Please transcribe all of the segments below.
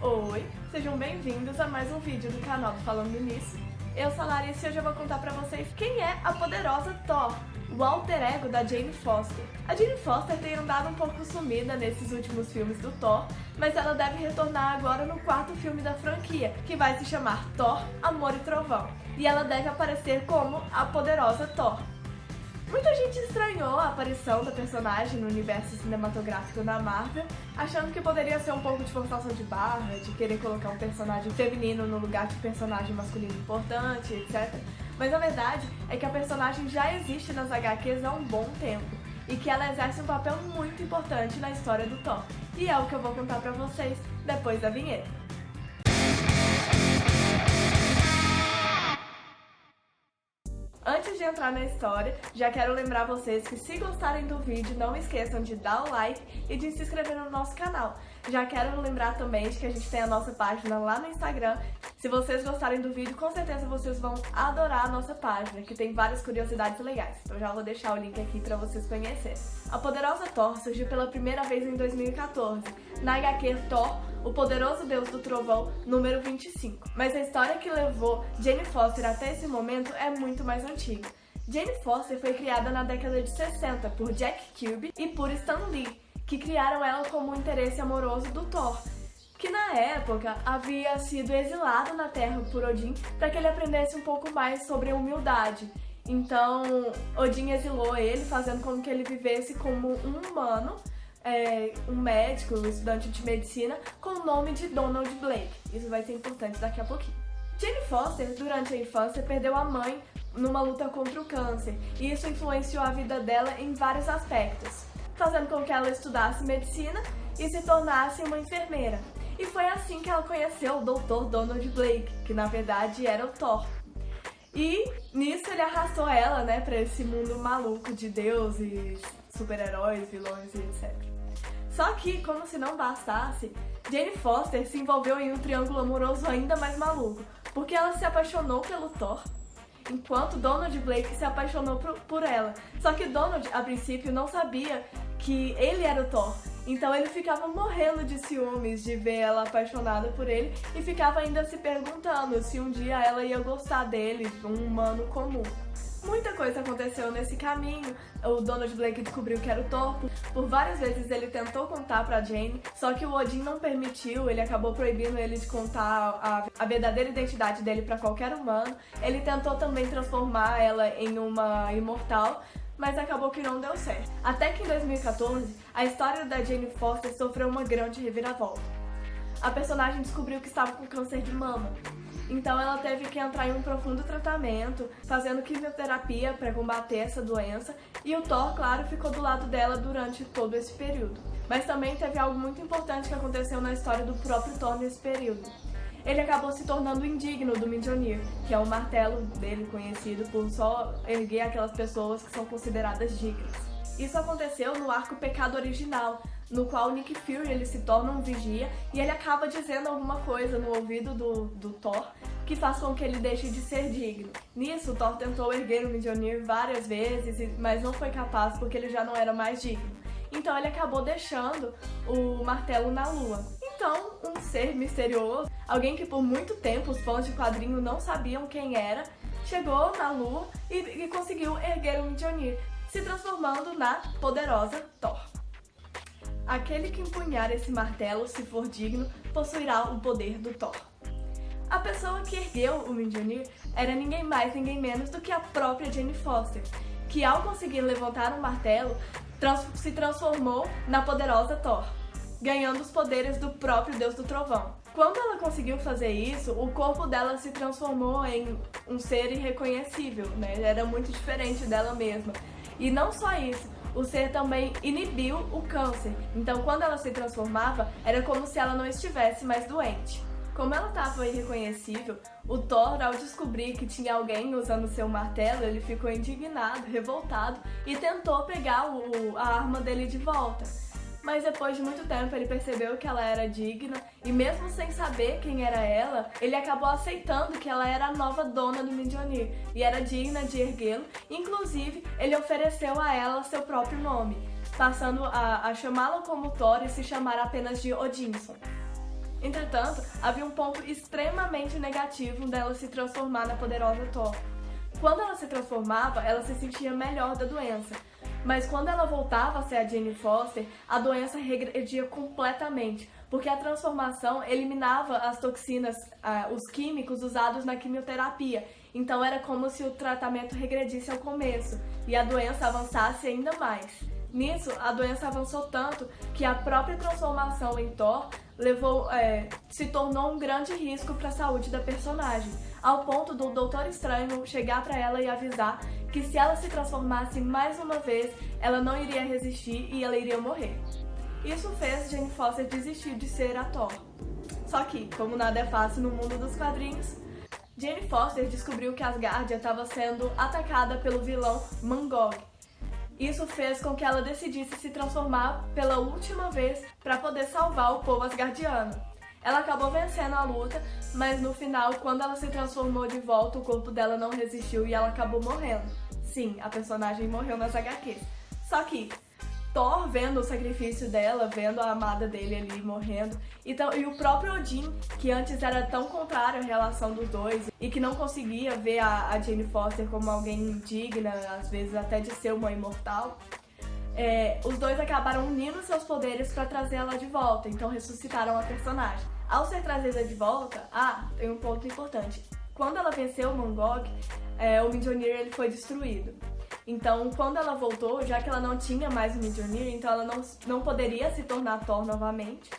Oi, sejam bem-vindos a mais um vídeo do canal Falando Nisso. Eu sou a Larissa e hoje eu vou contar pra vocês quem é a poderosa Thor, o alter ego da Jane Foster. A Jane Foster tem andado um pouco sumida nesses últimos filmes do Thor, mas ela deve retornar agora no quarto filme da franquia, que vai se chamar Thor, Amor e Trovão, e ela deve aparecer como a poderosa Thor. Muita gente estranhou a aparição da personagem no universo cinematográfico da Marvel, achando que poderia ser um pouco de forçação de barra, de querer colocar um personagem feminino no lugar de personagem masculino importante, etc. Mas a verdade é que a personagem já existe nas HQs há um bom tempo, e que ela exerce um papel muito importante na história do Thor. E é o que eu vou contar pra vocês depois da vinheta. Antes de entrar na história, já quero lembrar vocês que se gostarem do vídeo, não esqueçam de dar o like e de se inscrever no nosso canal. Já quero lembrar também de que a gente tem a nossa página lá no Instagram. Se vocês gostarem do vídeo, com certeza vocês vão adorar a nossa página, que tem várias curiosidades legais. Então já vou deixar o link aqui pra vocês conhecerem. A poderosa Thor surgiu pela primeira vez em 2014, na HQ Thor, o Poderoso Deus do Trovão, número 25. Mas a história que levou Jane Foster até esse momento é muito mais antiga. Jane Foster foi criada na década de 60 por Jack Kirby e por Stan Lee, que criaram ela como um interesse amoroso do Thor, que na época havia sido exilado na Terra por Odin para que ele aprendesse um pouco mais sobre a humildade. Então, Odin exilou ele, fazendo com que ele vivesse como um humano, um médico, um estudante de medicina, com o nome de Donald Blake. Isso vai ser importante daqui a pouquinho. Jane Foster, durante a infância, perdeu a mãe numa luta contra o câncer, e isso influenciou a vida dela em vários aspectos, fazendo com que ela estudasse medicina e se tornasse uma enfermeira. E foi assim que ela conheceu o Dr. Donald Blake, que na verdade era o Thor. E nisso ele arrastou ela, pra esse mundo maluco de deuses, super-heróis, vilões e etc. Só que, como se não bastasse, Jane Foster se envolveu em um triângulo amoroso ainda mais maluco, porque ela se apaixonou pelo Thor, enquanto Donald Blake se apaixonou por ela. Só que Donald, a princípio, não sabia que ele era o Thor, então ele ficava morrendo de ciúmes de ver ela apaixonada por ele e ficava ainda se perguntando se um dia ela ia gostar dele, um humano comum. Muita coisa aconteceu nesse caminho. O Donald Blake descobriu que era o Thor. Por várias vezes ele tentou contar pra Jane, só que o Odin não permitiu, ele acabou proibindo ele de contar a verdadeira identidade dele pra qualquer humano. Ele tentou também transformar ela em uma imortal, mas acabou que não deu certo. Até que em 2014, a história da Jane Foster sofreu uma grande reviravolta. A personagem descobriu que estava com câncer de mama. Então ela teve que entrar em um profundo tratamento, fazendo quimioterapia para combater essa doença, e o Thor, claro, ficou do lado dela durante todo esse período. Mas também teve algo muito importante que aconteceu na história do próprio Thor nesse período. Ele acabou se tornando indigno do Mjolnir, que é o martelo dele conhecido por só erguer aquelas pessoas que são consideradas dignas. Isso aconteceu no arco Pecado Original, no qual Nick Fury ele se torna um vigia e ele acaba dizendo alguma coisa no ouvido do Thor que faz com que ele deixe de ser digno. Nisso, o Thor tentou erguer o Mjolnir várias vezes, mas não foi capaz porque ele já não era mais digno. Então ele acabou deixando o martelo na lua. Então, um ser misterioso, alguém que por muito tempo os fãs de quadrinho não sabiam quem era, chegou na lua e conseguiu erguer o Mjolnir, se transformando na poderosa Thor. Aquele que empunhar esse martelo, se for digno, possuirá o poder do Thor. A pessoa que ergueu o Mjolnir era ninguém mais, ninguém menos do que a própria Jane Foster, que ao conseguir levantar o martelo, se transformou na poderosa Thor, ganhando os poderes do próprio Deus do Trovão. Quando ela conseguiu fazer isso, o corpo dela se transformou em um ser irreconhecível, Era muito diferente dela mesma. E não só isso, o ser também inibiu o câncer. Então, quando ela se transformava, era como se ela não estivesse mais doente. Como ela estava irreconhecível, o Thor, ao descobrir que tinha alguém usando seu martelo, ele ficou indignado, revoltado e tentou pegar a arma dele de volta. Mas depois de muito tempo ele percebeu que ela era digna e mesmo sem saber quem era ela, ele acabou aceitando que ela era a nova dona do Mjolnir e era digna de erguê-lo. Inclusive, ele ofereceu a ela seu próprio nome, passando a chamá-la como Thor e se chamar apenas de Odinson. Entretanto, havia um ponto extremamente negativo dela se transformar na poderosa Thor. Quando ela se transformava, ela se sentia melhor da doença. Mas quando ela voltava a ser a Jane Foster, a doença regredia completamente, porque a transformação eliminava as toxinas, os químicos usados na quimioterapia. Então era como se o tratamento regredisse ao começo e a doença avançasse ainda mais. Nisso, a doença avançou tanto que a própria transformação em Thor se tornou um grande risco para a saúde da personagem, ao ponto do Doutor Estranho chegar para ela e avisar que se ela se transformasse mais uma vez, ela não iria resistir e ela iria morrer. Isso fez Jane Foster desistir de ser a Thor. Só que, como nada é fácil no mundo dos quadrinhos, Jane Foster descobriu que Asgardia estava sendo atacada pelo vilão Mangog. Isso fez com que ela decidisse se transformar pela última vez para poder salvar o povo asgardiano. Ela acabou vencendo a luta, mas no final, quando ela se transformou de volta, o corpo dela não resistiu e ela acabou morrendo. Sim, a personagem morreu nas HQs. Só que Thor, vendo o sacrifício dela, vendo a amada dele ali morrendo, e o próprio Odin, que antes era tão contrário à relação dos dois e que não conseguia ver a Jane Foster como alguém digna, às vezes até de ser uma imortal, os dois acabaram unindo seus poderes para trazer ela de volta, então ressuscitaram a personagem. Ao ser trazida de volta, tem um ponto importante. Quando ela venceu o Mangog, o Mjolnir ele foi destruído. Então, quando ela voltou, já que ela não tinha mais o Mjolnir, então ela não poderia se tornar Thor novamente.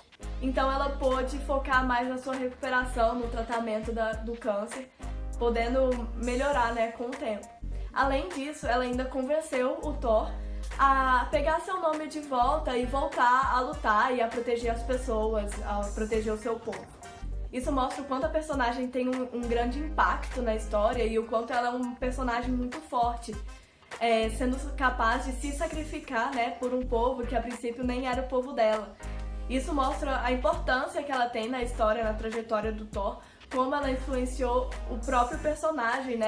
Então ela pôde focar mais na sua recuperação, no tratamento do câncer, podendo melhorar, com o tempo. Além disso, ela ainda convenceu o Thor a pegar seu nome de volta e voltar a lutar e a proteger as pessoas, a proteger o seu povo. Isso mostra o quanto a personagem tem um grande impacto na história e o quanto ela é um personagem muito forte, sendo capaz de se sacrificar, por um povo que a princípio nem era o povo dela. Isso mostra a importância que ela tem na história, na trajetória do Thor, como ela influenciou o próprio personagem,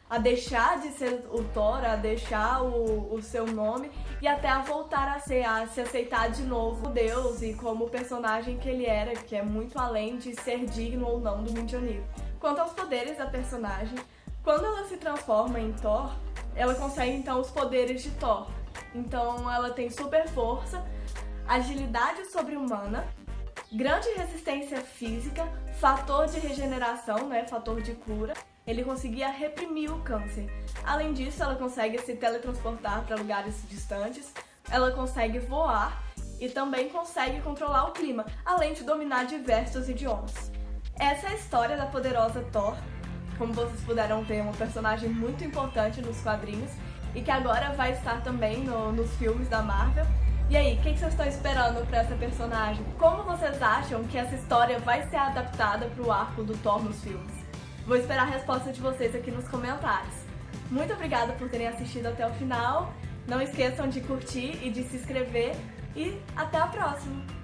a deixar de ser o Thor, a deixar o seu nome e até a voltar a se aceitar de novo o Deus e como personagem que ele era, que é muito além de ser digno ou não do Mjolnir. Quanto aos poderes da personagem, quando ela se transforma em Thor, ela consegue então os poderes de Thor. Então ela tem super força, agilidade sobre-humana, grande resistência física, fator de regeneração, fator de cura. Ele conseguia reprimir o câncer. Além disso, ela consegue se teletransportar para lugares distantes, ela consegue voar e também consegue controlar o clima, além de dominar diversos idiomas. Essa é a história da poderosa Thor. Como vocês puderam ver, é uma personagem muito importante nos quadrinhos e que agora vai estar também nos filmes da Marvel. E aí, o que vocês estão esperando pra essa personagem? Como vocês acham que essa história vai ser adaptada pro arco do Thor nos filmes? Vou esperar a resposta de vocês aqui nos comentários. Muito obrigada por terem assistido até o final. Não esqueçam de curtir e de se inscrever. E até a próxima!